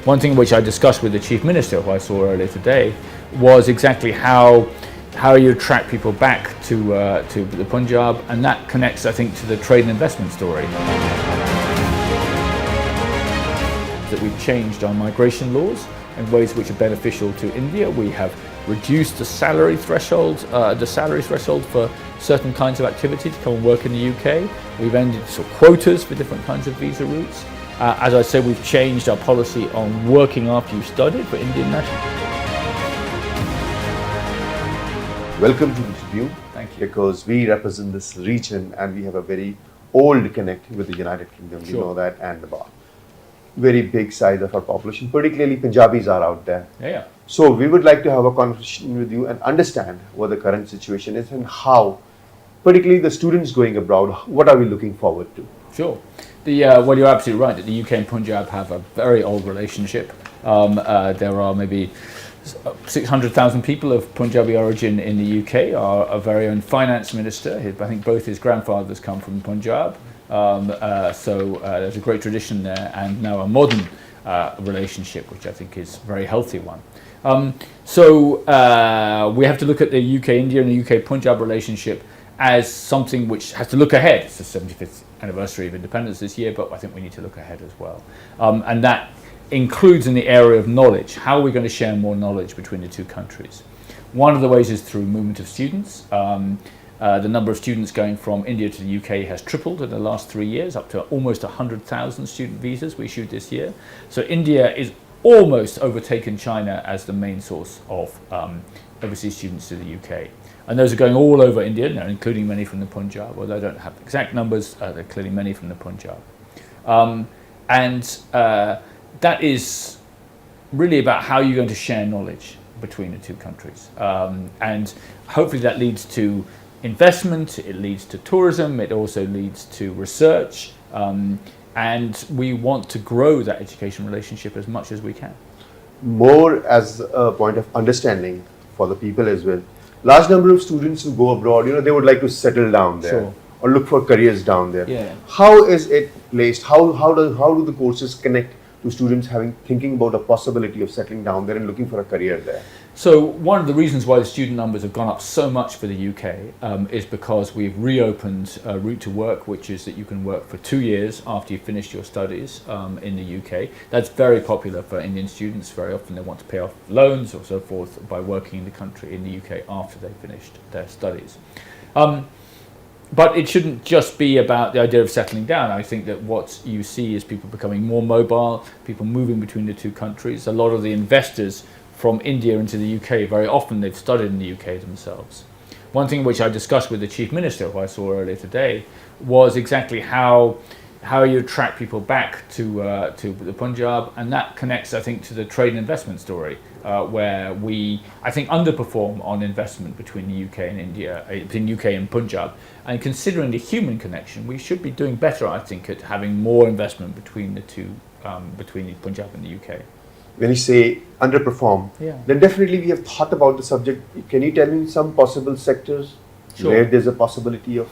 one thing which I discussed with the Chief Minister, who I saw earlier today, was exactly how you attract people back to the Punjab, and that connects, I think, to the trade and investment story. That we've changed our migration laws in ways which are beneficial to India. We have reduced the salary threshold for certain kinds of activity to come and work in the UK. We've ended quotas for different kinds of visa routes. As I said, we've changed our policy on working after you've studied for Indian nationals. Welcome to the Tribune. Thank you. Because we represent this region and we have a very old connect with the United Kingdom. Sure. We know that, and about very big size of our population, particularly Punjabis are out there. Yeah. So we would like to have a conversation with you and understand what the current situation is and how, particularly the students going abroad, what are we looking forward to? Sure. Well, you're absolutely right that the UK and Punjab have a very old relationship. There are maybe 600,000 people of Punjabi origin in the UK. Our very own finance minister, I think both his grandfathers come from Punjab. So there's a great tradition there, and now a modern relationship, which I think is a very healthy one. So we have to look at the UK-India and the UK-Punjab relationship as something which has to look ahead. It's the 75th anniversary of independence this year, but I think we need to look ahead as well. And that includes in the area of knowledge. How are we going to share more knowledge between the two countries? One of the ways is through movement of students. The number of students going from India to the UK has tripled in the last 3 years, up to almost 100,000 student visas we issued this year. So India is almost overtaken China as the main source of overseas students to the UK. And those are going all over India, including many from the Punjab, although I don't have exact numbers, there are clearly many from the Punjab. That is really about how you're going to share knowledge between the two countries. And hopefully that leads to investment, it leads to tourism, it also leads to research, and we want to grow that education relationship as much as we can. More as a point of understanding for the people as well. Large number of students who go abroad, they would like to settle down there. Sure. Or look for careers down there. Yeah. How is it placed? How do the courses connect to students thinking about the possibility of settling down there and looking for a career there? So one of the reasons why the student numbers have gone up so much for the UK is because we've reopened Route to Work, which is that you can work for 2 years after you've finished your studies in the UK. That's very popular for Indian students. Very often they want to pay off loans or so forth by working in the country, in the UK, after they've finished their studies. But it shouldn't just be about the idea of settling down. I think that what you see is people becoming more mobile, people moving between the two countries. A lot of the investors from India into the UK, very often they've studied in the UK themselves. One thing which I discussed with the Chief Minister, who I saw earlier today, was exactly how you attract people back to the Punjab, and that connects, I think, to the trade and investment story, where we, I think, underperform on investment between the UK and India, between UK and Punjab. And considering the human connection, we should be doing better, I think, at having more investment between the two, between the Punjab and the UK. When you say underperform, then definitely we have thought about the subject. Can you tell me some possible sectors where there's a possibility of?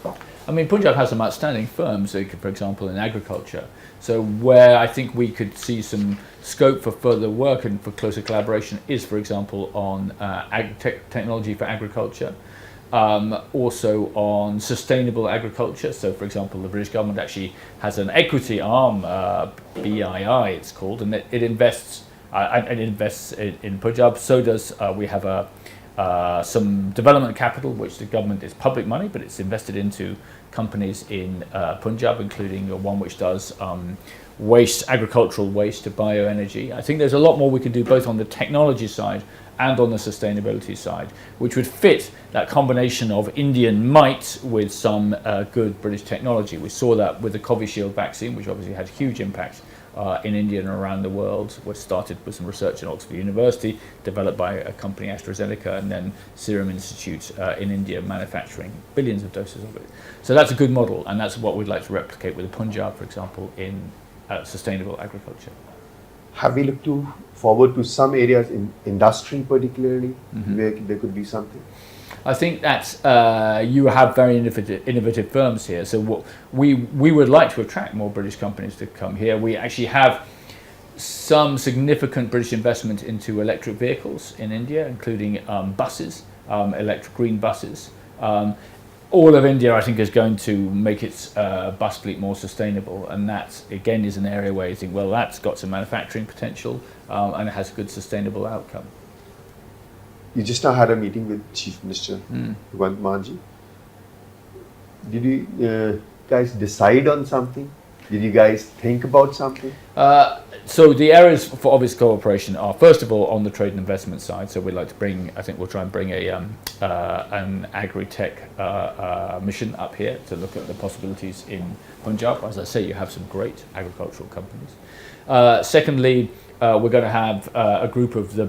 I mean, Punjab has some outstanding firms, for example, in agriculture. So where I think we could see some scope for further work and for closer collaboration is, for example, on technology for agriculture. Also on sustainable agriculture. So, for example, the British government actually has an equity arm, BII it's called, and it invests in Punjab. So does we have some development capital, which the government is public money, but it's invested into companies in Punjab, including one which does agricultural waste to bioenergy. I think there's a lot more we could do both on the technology side and on the sustainability side, which would fit that combination of Indian might with some good British technology. We saw that with the Covishield vaccine, which obviously had huge impact in India and around the world, which started with some research at Oxford University, developed by a company, AstraZeneca, and then Serum Institute in India, manufacturing billions of doses of it. So that's a good model, and that's what we'd like to replicate with the Punjab, for example, in sustainable agriculture. Have we looked forward to some areas in industry particularly, where there could be something? I think that you have very innovative firms here. So what we would like to attract more British companies to come here. We actually have some significant British investment into electric vehicles in India, including buses, electric green buses. All of India, I think, is going to make its bus fleet more sustainable, and that, again, is an area where you think, well, that's got some manufacturing potential, and it has a good sustainable outcome. You just now had a meeting with Chief Minister Bhagwant Manji. Did you guys decide on something? Did you guys think about something? So the areas for obvious cooperation are, first of all, on the trade and investment side. So we'd like to bring, I think we'll try and bring an agri-tech mission up here to look at the possibilities in Punjab. As I say, you have some great agricultural companies. Secondly, we're going to have a group of the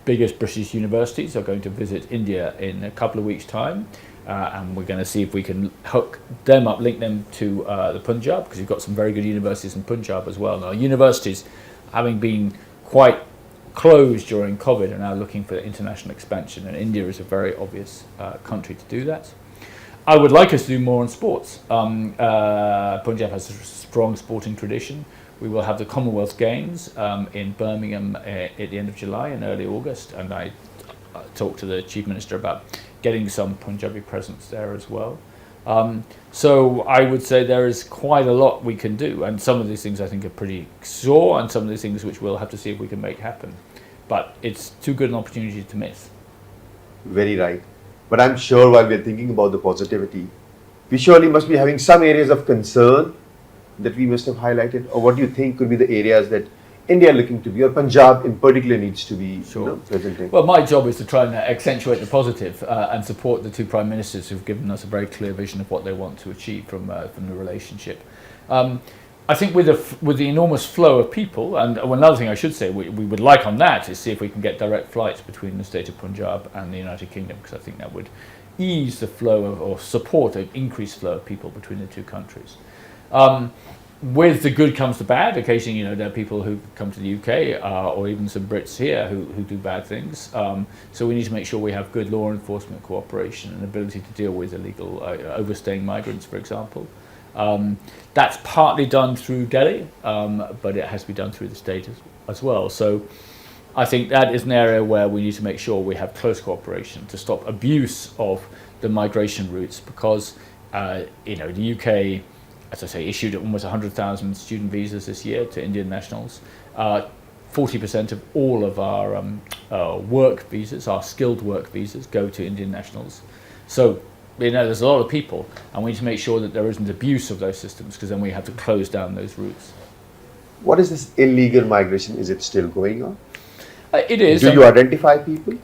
biggest British universities are going to visit India in a couple of weeks' time. And we're going to see if we can hook them up, link them to the Punjab, because you've got some very good universities in Punjab as well. Now, universities, having been quite closed during COVID, are now looking for international expansion, and India is a very obvious country to do that. I would like us to do more on sports. Punjab has a strong sporting tradition. We will have the Commonwealth Games in Birmingham at the end of July and early August, and I talked to the Chief Minister about getting some Punjabi presence there as well. So I would say there is quite a lot we can do, and some of these things I think are pretty sure, and some of these things which we'll have to see if we can make happen. But it's too good an opportunity to miss. Very right. But I'm sure while we're thinking about the positivity, we surely must be having some areas of concern that we must have highlighted, or what do you think could be the areas that India looking to be, or Punjab in particular needs to be presenting? Well, my job is to try and accentuate the positive and support the two Prime Ministers who've given us a very clear vision of what they want to achieve from the relationship. I think with the enormous flow of people, and another thing I should say we would like on that is see if we can get direct flights between the state of Punjab and the United Kingdom, because I think that would ease the flow of, or support an increased flow of people between the two countries. With the good comes the bad. Occasionally, there are people who come to the UK or even some Brits here who do bad things. So we need to make sure we have good law enforcement cooperation and ability to deal with illegal overstaying migrants, for example. That's partly done through Delhi, but it has to be done through the state as well. So I think that is an area where we need to make sure we have close cooperation to stop abuse of the migration routes, because the UK, as I say, issued almost 100,000 student visas this year to Indian nationals. 40% of all of our work visas, our skilled work visas, go to Indian nationals. So, there's a lot of people, and we need to make sure that there isn't abuse of those systems, because then we have to close down those routes. What is this illegal migration? Is it still going on? It is. Do you identify people?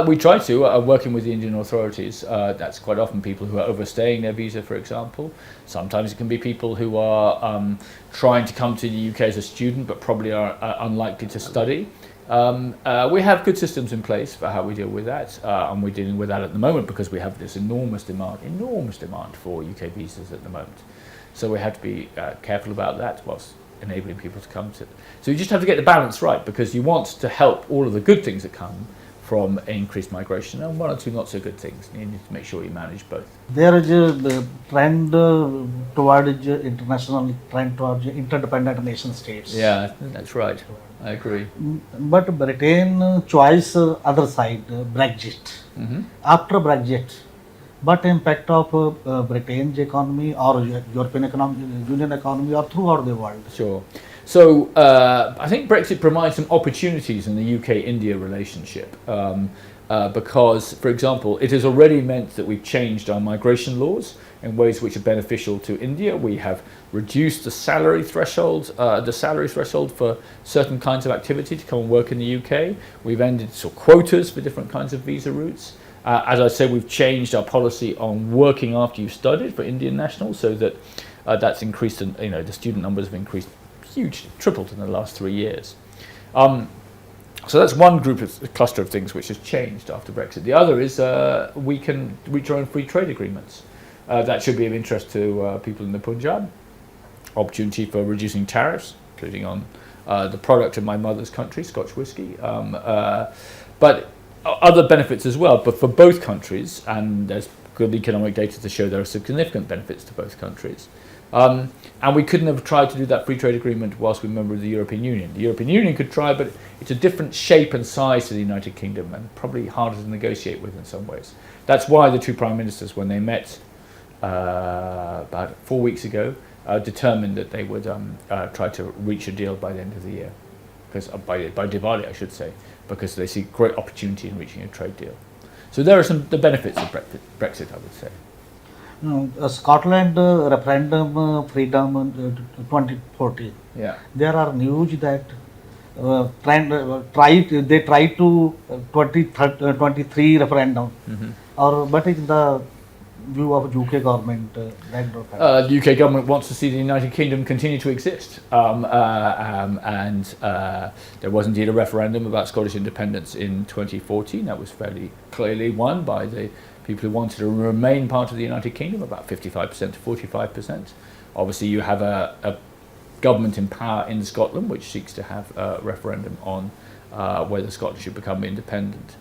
We try to, working with the Indian authorities. That's quite often people who are overstaying their visa, for example. Sometimes it can be people who are trying to come to the UK as a student, but probably are unlikely to study. We have good systems in place for how we deal with that, and we're dealing with that at the moment because we have this enormous demand for UK visas at the moment. So we have to be careful about that whilst enabling people to come to. So you just have to get the balance right, because you want to help all of the good things that come from increased migration and one or two not so good things. You need to make sure you manage both. There is a trend towards international trend towards interdependent nation states. Yeah, that's right. I agree. But Britain choice other side, Brexit. Mm-hmm. After Brexit, what impact of Britain's economy or European Union economy or throughout the world? Sure. So I think Brexit provides some opportunities in the UK-India relationship because, for example, it has already meant that we've changed our migration laws in ways which are beneficial to India. We have reduced the salary threshold for certain kinds of activity to come and work in the UK. We've ended quotas for different kinds of visa routes. As I said, we've changed our policy on working after you've studied for Indian nationals, so that that's increased. And the student numbers have increased hugely, tripled in the last 3 years. So that's one cluster of things which has changed after Brexit. The other is we can reach our own free trade agreements. That should be of interest to people in the Punjab. Opportunity for reducing tariffs, including on the product of my mother's country, Scotch whisky. But other benefits as well, but for both countries, and there's good economic data to show there are significant benefits to both countries. And we couldn't have tried to do that free trade agreement whilst we were a member of the European Union. The European Union could try, but it's a different shape and size to the United Kingdom and probably harder to negotiate with in some ways. That's why the two prime ministers, when they met about 4 weeks ago, determined that they would try to reach a deal by the end of the year, because by Diwali, I should say, because they see great opportunity in reaching a trade deal. So there are the benefits of Brexit, I would say. Scotland referendum freedom 2014. Yeah. There are news that they tried to 23 referendum, or but is the view of UK government that the UK government wants to see the United Kingdom continue to exist, and there was indeed a referendum about Scottish independence in 2014 that was fairly clearly won by the people who wanted to remain part of the United Kingdom, about 55% to 45%. Obviously you have a government in power in Scotland which seeks to have a referendum on whether Scotland should become independent.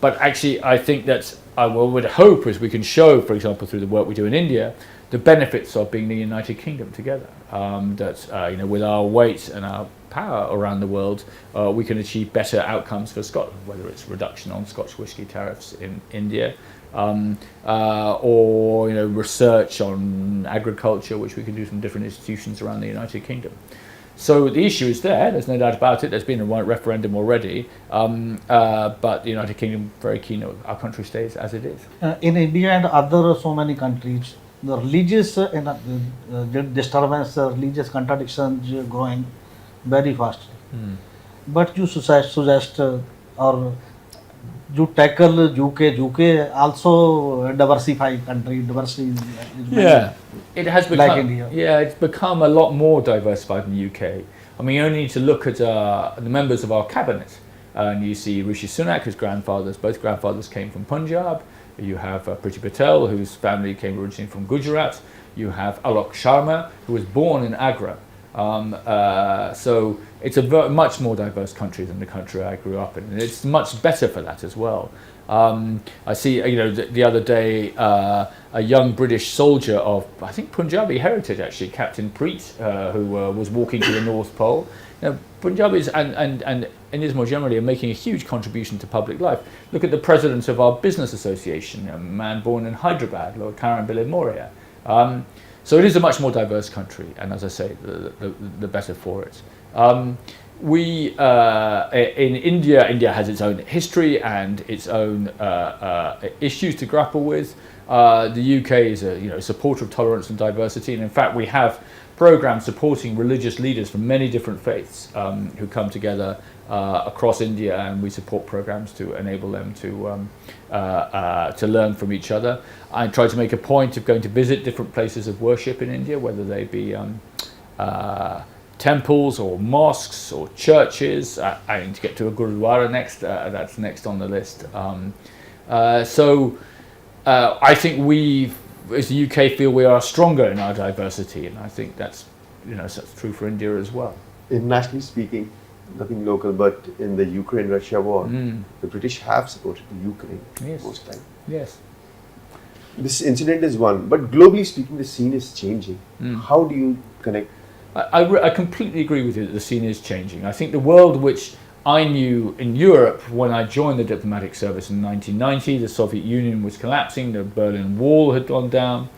But actually I think that I would hope is we can show, for example, through the work we do in India, the benefits of being the United Kingdom together. That with our weight and our power around the world, we can achieve better outcomes for Scotland, whether it's reduction on Scotch whisky tariffs in India, or research on agriculture, which we can do from different institutions around the United Kingdom. So the issue is there's no doubt about it. There's been a referendum already, but the United Kingdom very keen that our country stays as it is. In India and other so many countries, the religious disturbance, religious contradictions growing very fast. But you suggest or you tackle UK also diversified country, diversity. Yeah, it has become. Like India. Yeah, it's become a lot more diversified in the UK. I mean, you only need to look at the members of our cabinet, and you see Rishi Sunak, both grandfathers came from Punjab. You have Priti Patel, whose family came originally from Gujarat. You have Alok Sharma, who was born in Agra. So it's a much more diverse country than the country I grew up in, and it's much better for that as well. I see, the other day, a young British soldier of, I think, Punjabi heritage, actually, Captain Preet, who was walking to the North Pole. Punjabis and Indians more generally are making a huge contribution to public life. Look at the president of our business association, a man born in Hyderabad, Lord Karan Moria. So it is a much more diverse country, and as I say, the better for it. In India has its own history and its own issues to grapple with. The UK is a supporter of tolerance and diversity, and in fact we have programs supporting religious leaders from many different faiths who come together across India, and we support programs to enable them to learn from each other. I try to make a point of going to visit different places of worship in India, whether they be temples or mosques or churches. I need to get to a Gurudwara next. That's next on the list. I think we, as the UK, feel we are stronger in our diversity, and I think that's true for India as well. Internationally speaking, nothing local, but in the Ukraine-Russia war, the British have supported the Ukraine most time. Yes. This incident is one, but globally speaking, the scene is changing. How do you connect? I completely agree with you that the scene is changing. I think the world which I knew in Europe when I joined the diplomatic service in 1990, the Soviet Union was collapsing, the Berlin Wall had gone down.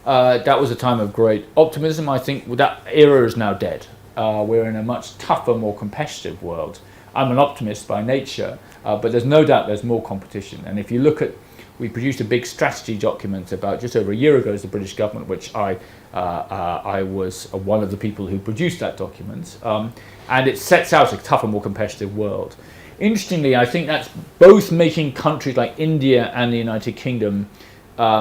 That was a time of great optimism. I think that era is now dead. We're in a much tougher, more competitive world. I'm an optimist by nature, but there's no doubt there's more competition. And if you look at, we produced a big strategy document about just over a year ago as the British government, which I was one of the people who produced that document, and it sets out a tougher, more competitive world. Interestingly, I think that's both making countries like India and the United Kingdom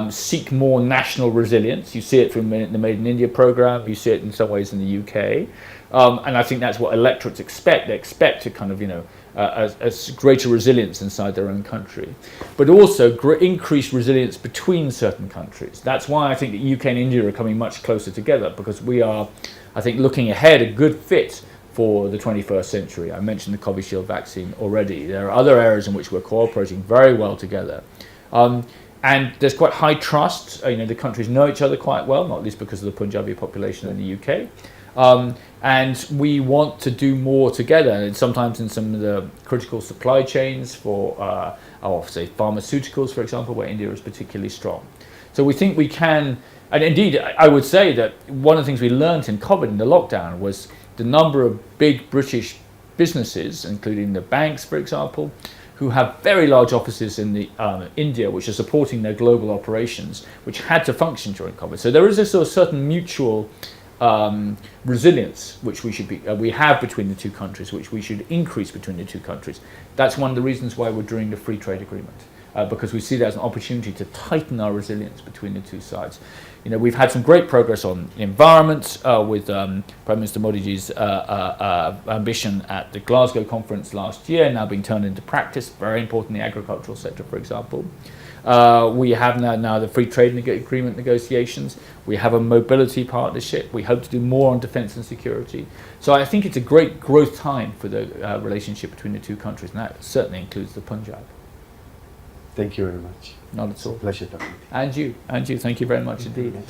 seek more national resilience. You see it from the Made in India program, you see it in some ways in the UK, and I think that's what electorates expect. They expect a kind of, a greater resilience inside their own country, but also increased resilience between certain countries. That's why I think that UK and India are coming much closer together, because we are, I think, looking ahead, a good fit for the 21st century. I mentioned the Covishield vaccine already. There are other areas in which we're cooperating very well together. and there's quite high trust. The countries know each other quite well, not least because of the Punjabi population in the UK. And we want to do more together, and sometimes in some of the critical supply chains for, say, pharmaceuticals, for example, where India is particularly strong. So we think we can, and indeed, I would say that one of the things we learned in COVID, in the lockdown, was the number of big British businesses, including the banks, for example, who have very large offices in India, which are supporting their global operations, which had to function during COVID. So there is a sort of certain mutual resilience which we have between the two countries, which we should increase between the two countries. That's one of the reasons why we're doing the free trade agreement, because we see that as an opportunity to tighten our resilience between the two sides. We've had some great progress on environment with Prime Minister Modi's ambition at the Glasgow conference last year, now being turned into practice. Very important in the agricultural sector, for example. We have now the free trade agreement negotiations. We have a mobility partnership. We hope to do more on defence and security. So I think it's a great growth time for the relationship between the two countries, and that certainly includes the Punjab. Thank you very much. Not at all. Pleasure talking to you. And you. Thank you very much indeed.